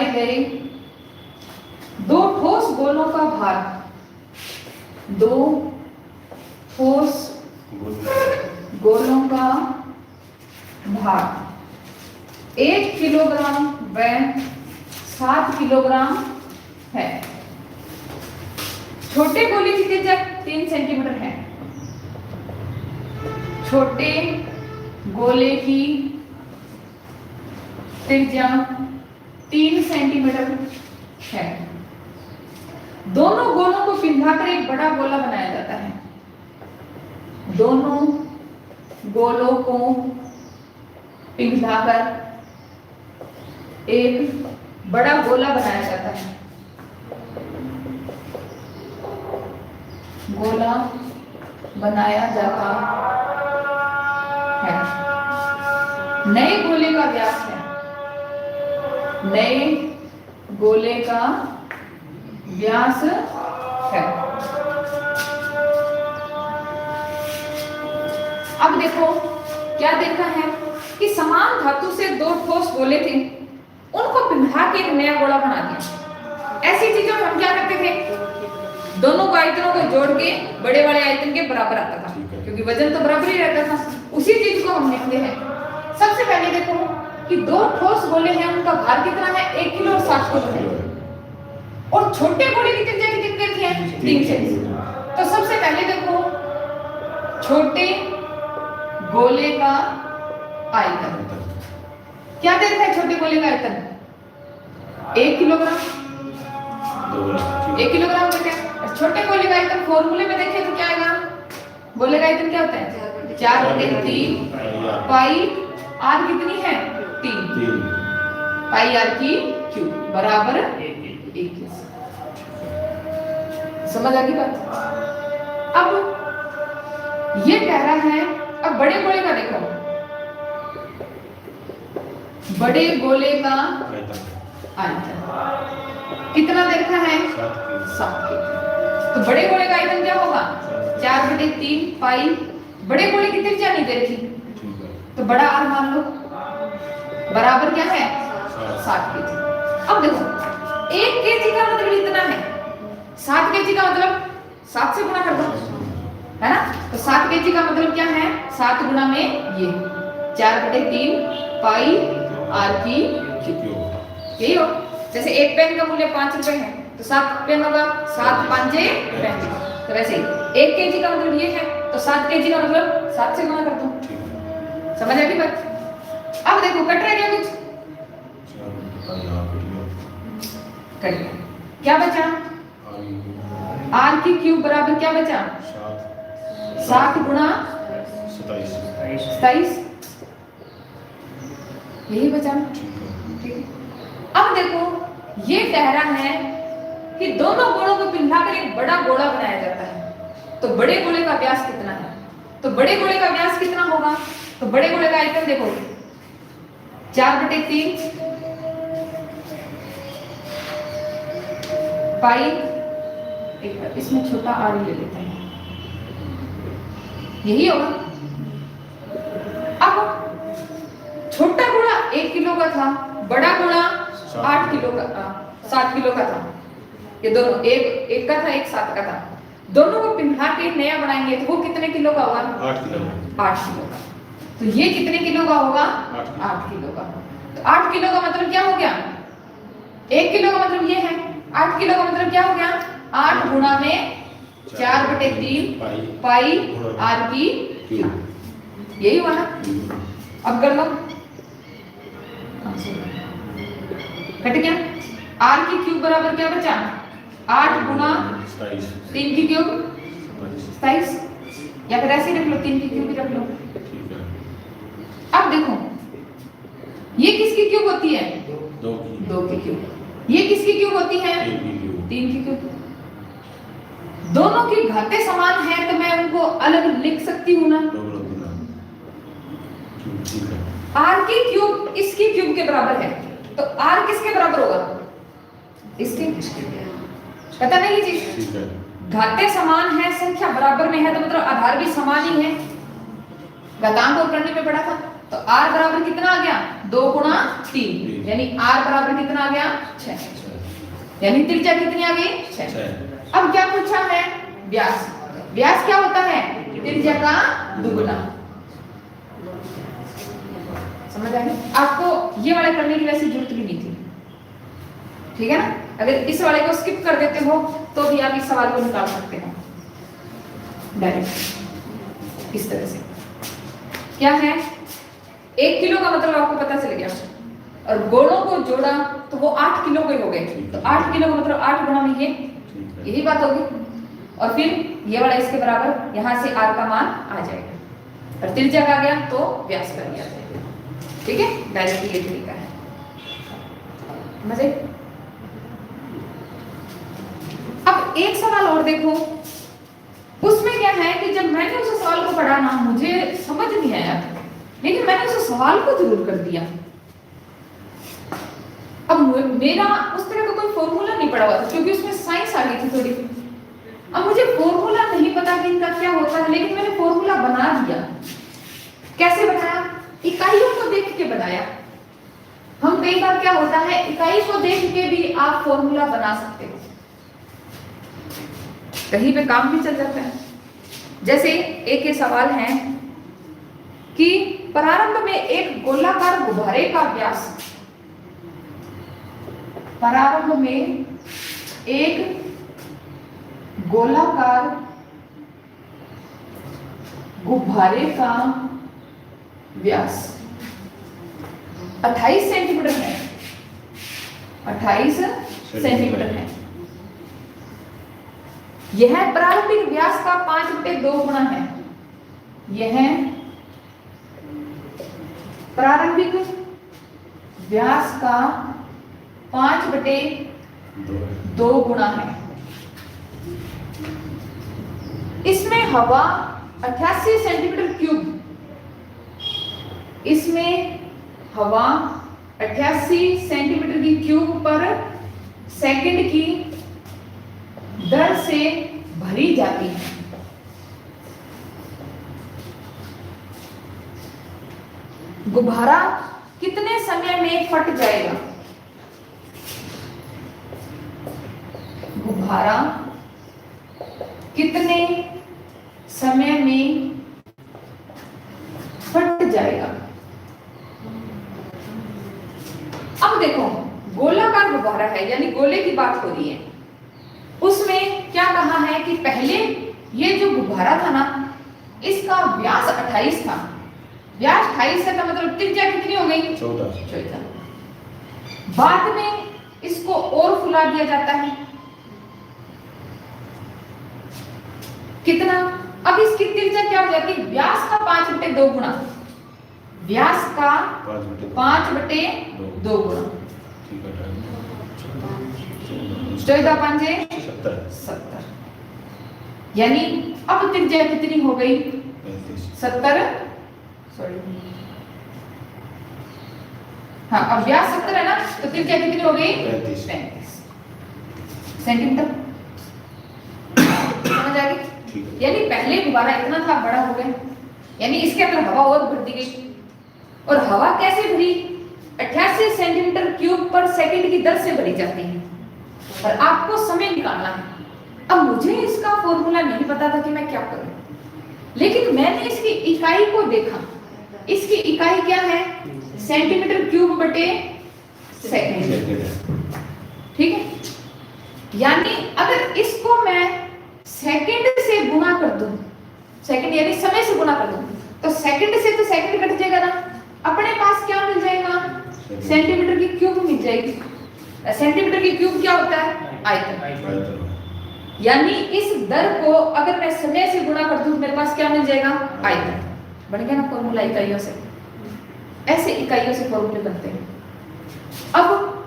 गए दो ठोस गोलों का भार 1 किलोग्राम व 7 किलोग्राम है। छोटे गोले की त्रिज्या 3 सेंटीमीटर है। छोटे गोले की त्रिज्या 3 सेंटीमीटर है। दोनों गोलों को पिघलाकर एक बड़ा गोला बनाया जाता है। दोनों गोलों को पिघलाकर एक बड़ा गोला बनाया जाता है। गोला बनाया जाता है। नए गोले का व्यास है। नए गोले का व्यास है। अब देखो क्या देखा है कि समान धातु से दो ठोस गोले थे, उनको पिघला के एक नया गोला बना दिया। ऐसी चीजों में हम क्या करते थे, दोनों को आयतनों को जोड़ के बड़े वाले आयतन के बराबर आता था, क्योंकि वजन तो बराबर ही रहता था। उसी चीज को हम लिखते हैं। सबसे पहले देखो कि दो ठोस गोले हैं, उनका भार कितना है, 1 किलो और 7 किलो है। और छोटे गोले की त्रिज्या कितनी थी, 3 सेंटीमीटर। तो सबसे पहले देखो छोटे गोले का आयतन क्या देता है। छोटे गोले का आयतन 1 किलोग्राम। 1 किलोग्राम देते हैं। छोटे गोले का आयतन फॉर्मूले में देखें तो क्या आएगा, गोले का आयतन क्या होता है, 4/3 पाई आर कितनी है, 3 पाई आर की क्यूब बराबर 1। समझ आ गई बात। अब ये कह रहा है, अब बड़े गोले का देखो, बड़े गोले का आयतन कितना देखा है, 7 तो बड़े गोले का आयतन क्या होगा, 4/3 पाई। बड़े गोले की त्रिज्या नहीं दे रखी, तो बड़ा आर मान लो बराबर क्या है 7 kg। अब देखो 1 kg का मतलब इतना है, 7 kg का मतलब 7 से गुना कर दो, है ना। तो 7 kg का मतलब क्या है 7 गुना में ये 4/3 पाई आर की क्यूब, यही हो। जैसे एक पेन का मूल्य 5 रुपए है तो 7 पेन होगा, 7 5 पेन। तो वैसे ही 1 kg का मतलब ये है तो 7 kg का मतलब 7 से गुना कर दो। समझ आ गई बात। अब देखो कट रहा क्या कुछ, कट गया। क्या बचा आर की क्यूब बराबर क्या बचा 7 गुना 27, यही बचा ना। ठीक है। अब देखो ये कह रहा है कि दोनों गोलों को मिलाकर एक बड़ा गोला बनाया जाता है, तो बड़े गोले का व्यास कितना है। तो बड़े गोले का व्यास कितना होगा, तो बड़े गोले का आयतन देखो 4/3 पाई, एक इसमें छोटा आर ले लेते हैं, यही होगा। अब छोटा गोला 1 किलो का था, बड़ा गोला 8 किलो का 7 किलो का था। ये दोनों एक का था, एक 7 का था। दोनों को पिघला के नया बनाएंगे तो वो कितने किलो का होगा 8 किलो। 8 किलो का। तो ये कितने किलो का होगा 8 किलो का। तो 8 किलो का मतलब क्या हो गया, 1 किलो का मतलब ये है, 8 किलो का मतलब क्या हो गया 8 गुना में 4/3 पाई आर की क्यूब, यही हुआ ना। अब कर लो, कट गया। आर की क्यूब बराबर क्या बचा 8 गुना 3 की क्यूब 27, या फिर ऐसे रख लो 3 की क्यूब भी रख लो। अब देखो ये किसकी क्यूब होती है 2 की क्यूब, ये किसकी क्यूब होती है 3 की क्यूब। दोनों की घातें समान है तो मैं उनको अलग लिख सकती हूँ ना। आर की क्यूब इसकी क्यूब के बराबर है, तो आर किसके बराबर होगा इसके, पता नहीं ये चीज। घातें समान है, संख्या बराबर में है, तो मतलब आधार भी समान ही है। घातांक को करने में पड़ा था, तो आर बराबर कितना आ गया 2 गुना 3, यानी आर बराबर कितना आ गया 6, यानी त्रिज्या कितनी आ गई 6। अब क्या पूछा है व्यास, व्यास क्या होता है त्रिज्या का दुगुना। समझ आ गई आपको, ये वाला करने की वैसे जरूरत भी नहीं थी, ठीक है ना। अगर इस वाले को स्किप कर देते हो तो भी आप इस सवाल को निकाल सकते हो डायरेक्ट इस तरह से। क्या है 1 किलो का मतलब आपको पता चल गया, और गोलों को जोड़ा तो वो 8 किलो के हो गए, तो 8 किलो का मतलब 8 गुना में ये, यही बात होगी। और फिर ये वाला इसके बराबर, यहां से आर का मान आ जाएगा, और त्रिज्या आ गया तो व्यास कर दिया जाएगा। ठीक है, डायरेक्ट ये तरीका है। मजे। अब एक सवाल और देखो, उसमें क्या है कि जब मैंने उस सवाल को पढ़ा ना मुझे समझ नहीं आया, लेकिन मैंने उस सवाल को जरूर कर दिया। अब मेरा उस तरह का कोई फॉर्मूला नहीं पड़ा हुआ था, क्योंकि उसमें साइंस आ गई थी थोड़ी। अब मुझे फॉर्मूला नहीं पता कि इनका क्या होता है, लेकिन मैंने फॉर्मूला बना दिया। कैसे बनाया, इकाइयों को देख के बनाया। हम कई बार क्या होता है इकाई को देख के भी आप फॉर्मूला बना सकते हो, कहीं पे काम भी चल जाता है। जैसे एक ये सवाल है कि प्रारंभ में एक गोलाकार गुब्बारे का व्यास, प्रारंभ में एक गोलाकार गुब्बारे का व्यास 28 सेंटीमीटर है, 28 सेंटीमीटर है। यह प्रारंभिक व्यास का 5/2 गुना है। यह प्रारंभिक व्यास का 5/2 गुना है। इसमें हवा 88 सेंटीमीटर क्यूब, इसमें हवा 88 सेंटीमीटर की क्यूब पर सेकंड की दर से भरी जाती है। गुब्बारा कितने समय में फट जाएगा? गुब्बारा कितने समय में फट जाएगा? अब देखो, गोलाकार गुब्बारा है, यानी गोले की बात हो रही है। उसमें क्या कहा है कि पहले ये जो गुब्बारा था ना, इसका व्यास 28 था। व्यास 28 है, का मतलब त्रिज्या कितनी हो गई? 14। बाद में इसको और फुला दिया जाता है। कितना? अब इसकी त्रिज्या क्या हो जाती है? व्यास का 5/2 गुना, व्यास का 5/2 गुना, 14 पंजे 70। यानी अब त्रिज्या कितनी हो गई? 70। सॉरी, हाँ, अब व्यास 70 है ना, तो त्रिज्या कितनी हो गई? 35 सेंटीमीटर। समझ आ गई? यानी पहले गुब्बारा इतना था, बड़ा हो गया, यानी इसके अंदर हवा और भर दी गई। और हवा कैसे भरी? 88 सेंटीमीटर क्यूब पर सेकंड की दर से भरी जाती है। और आपको समय निकालना है। अब मुझे इसका फॉर्मूला नहीं पता था कि मैं क्या करूं, लेकिन मैंने इसकी इकाई को देखा। इसकी इकाई क्या है? सेंटीमीटर क्यूब बटे सेकंड। ठीक है, यानी अगर इसको मैं सेकंड से गुना कर दूं, सेकंड यानी समय से गुना कर दूं, तो सेकंड से तो सेकंड कट जाएगा ना, अपने पास क्या मिल जाएगा? सेंटीमीटर की क्यूब मिल जाएगी। सेंटीमीटर की क्यूब क्या होता है? आयतन। यानी इस दर को अगर मैं समय से गुना कर दूं, मेरे पास क्या मिल जाएगा? आयतन। बन गया ना फॉर्मूला इकाइयों से। ऐसे इकाइयों से फॉर्मूले बनते हैं। अब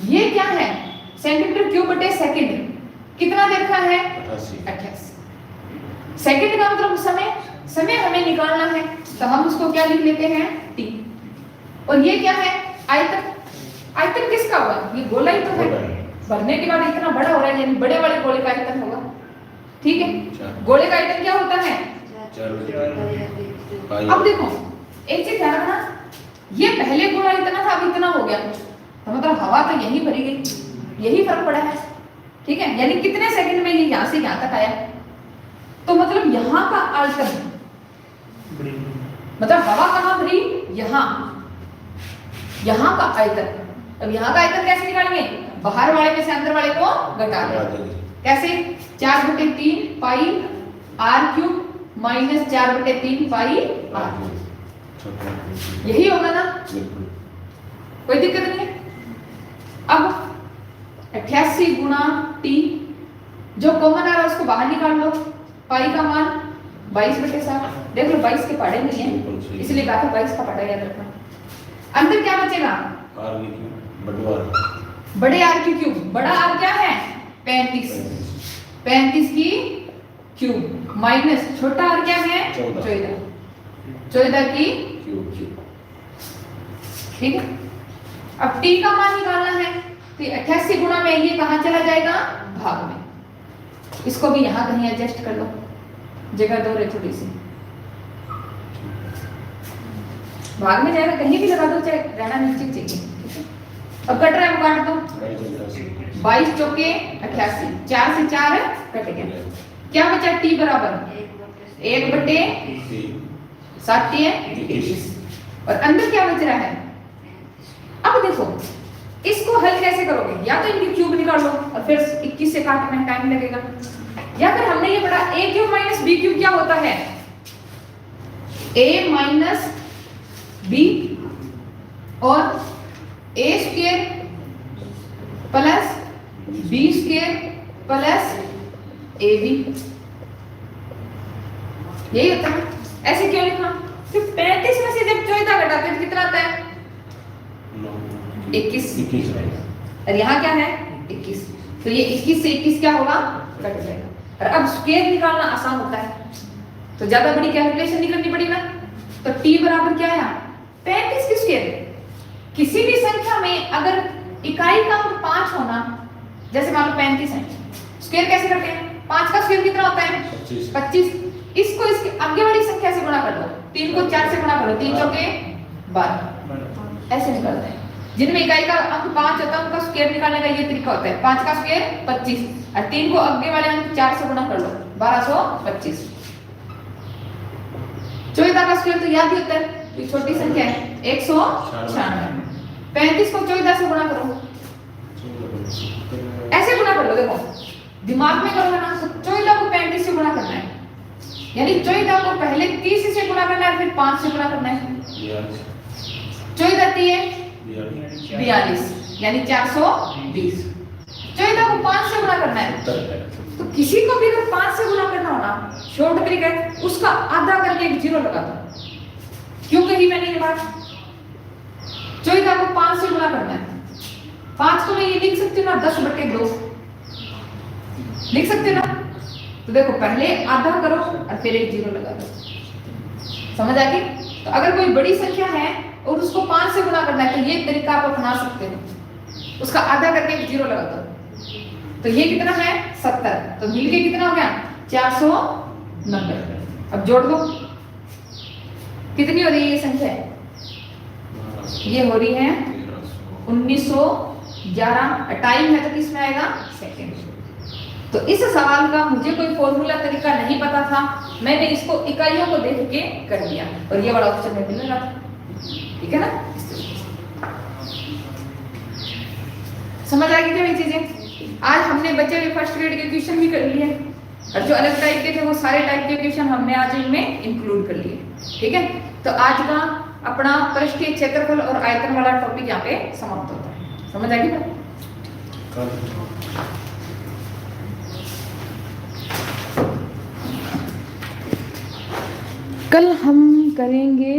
ये क्या है? सेंटीमीटर क्यूब बटे सेकंड कितना देखा है? 88। सेकंड का मतलब समय, समय हमें निकालना है, तो हम उसको क्या लिख लेते हैं? t। और ये क्या है? आयतन। आयतन किसका हुआ? ये गोला ही तो है, भरने के बाद इतना बड़ा हो रहा है, यानी बड़े वाले गोले का आयतन होगा। ठीक है, गोले का आयतन क्या होता है? अब देखो, एक चीज ध्यान रखना, ये पहले गोला इतना था, अब इतना हो गया, तो मतलब हवा तो यही भरी गई, यही फर्क पड़ा है। ठीक है, यानी कितने सेकंड में ये यहां से यहां तक आया, तो मतलब यहां का आयतन, मतलब हवा कहां भरी? यहां का आयतन। अब यहां का आयतन कैसे निकालेंगे? बाहर वाले में से अंदर वाले को घटा देंगे। कैसे? 4/3 पाई r क्यूब माइनस 4/3 पाई r। यही होगा ना? कोई दिक्कत नहीं है। अब 88 गुना t, जो कॉमन आ रहा है उसको बाहर निकाल लो। पाई का मान 22/7। देख लो 22 के पढ़े नहीं है, इसलिए कहा था 22 का पढ़ा याद रखना। अंदर क्या बचेगा? बड़े आर की क्यूब। बड़ा आर क्या है? 35। 35 की क्यूब माइनस छोटा आर क्या है? 14। 14 की क्यूब। ठीक है, अब t का मान निकालना है, तो 88 गुना में ये कहां चला जाएगा? भाग में। इसको भी यहां कहीं एडजस्ट कर लो, जगह दो रे थोड़ी सी, भाग में जाएगा, कहीं भी लगा दो, चाहे रहना नीचे चाहिए। अब कट रहा है, वो काट दो। 22 चौके 88, 4 से 4 कट गया। क्या बचा? t बराबर 1/7 है 21। और अंदर क्या बच रहा है? अब देखो, इसको हल कैसे करोगे? या तो इनकी क्यूब निकाल लो और फिर 21 से काटने में टाइम लगेगा, या फिर हमने ये पढ़ा a cube minus b cube क्या होता है? a माइनस b और a square plus b square plus ab, यही होता है। ऐसे क्यों लिखा? तो 35 में से जब 14 घटाते हैं तो कितना आता है? 21। और यहाँ क्या है? 21। तो ये 21 से 21 क्या होगा? कट जाएगा। और अब स्क्वायर निकालना आसान होता है, तो ज्यादा बड़ी कैलकुलेशन नहीं करनी पड़ी ना। तो t बराबर क्या है? 35 की स्क्वायर। किसी भी संख्या में अगर इकाई का अंक 5 होना, जैसे मान लो 35 है, स्क्वायर कैसे करते हैं? 5 का स्क्वायर कितना होता है? 25। इसको इसके आगे वाली संख्या से गुणा कर दो, 3 को 4 से गुणा करो, 3 चौके 12 ऐसे निकलते हैं। जिनमें इकाई का अंक 5 होता है उनका स्क्वायर निकालने का ये तरीका होता है। 5 का स्क्वायर 25 और 3 को आगे वाले अंक 4 से गुणा कर लो 1225। 14 का स्क्वायर तो याद ही होता है, ये छोटी संख्या है 196। 35 को 14 से गुणा करो, ऐसे गुणा कर लो, देखो दिमाग में करोगे ना तो 14 को 35 से गुणा करना है, यानी 14 को पहले 30 से गुणा करना है फिर 5 से गुणा करना है। 14 3 42 यानी 420। 14 को 5 से गुणा करना है, तो किसी को भी अगर 5 से गुणा करना हो ना, शॉर्ट ट्रिक है, उसका आधा करके एक जीरो लगा दो। क्यों कही मैंने ये बात? 14 को 5 से गुणा करना है, 5 को मैं ये लिख सकती हूँ ना 10/2 लिख सकते ना, तो देखो पहले आधा करो और फिर एक जीरो लगा दो। समझ आ गई? तो अगर कोई बड़ी संख्या है और उसको 5 से गुणा करना है तो ये तरीका आप अपना सकते हो, उसका आधा करके एक जीरो लगा दो। तो ये कितना है 70, तो मिलके कितना हो गया 490। अब जोड़ दो, कितनी हो रही है ये संख्या? ये हो रही है 1911। टाइम है तो किसमें आएगा? सेकंड। तो इस सवाल का मुझे कोई फॉर्मूला तरीका नहीं पता था, मैंने इसको इकाइयों को देख के कर लिया और ये बड़ा ऑप्शन में मिल रहा था। ठीक है ना? समझ आ गई क्या ये चीजें? आज हमने बच्चे हुए फर्स्ट ग्रेड के क्वेश्चन भी कर लिए और जो अलग टाइप के थे वो सारे टाइप के क्वेश्चन हमने आज इनमें इंक्लूड कर लिए। ठीक है, तो आज का अपना पृष्ठीय क्षेत्रफल और आयतन वाला टॉपिक यहाँ पे समाप्त होता है। समझ आ गई? कल हम करेंगे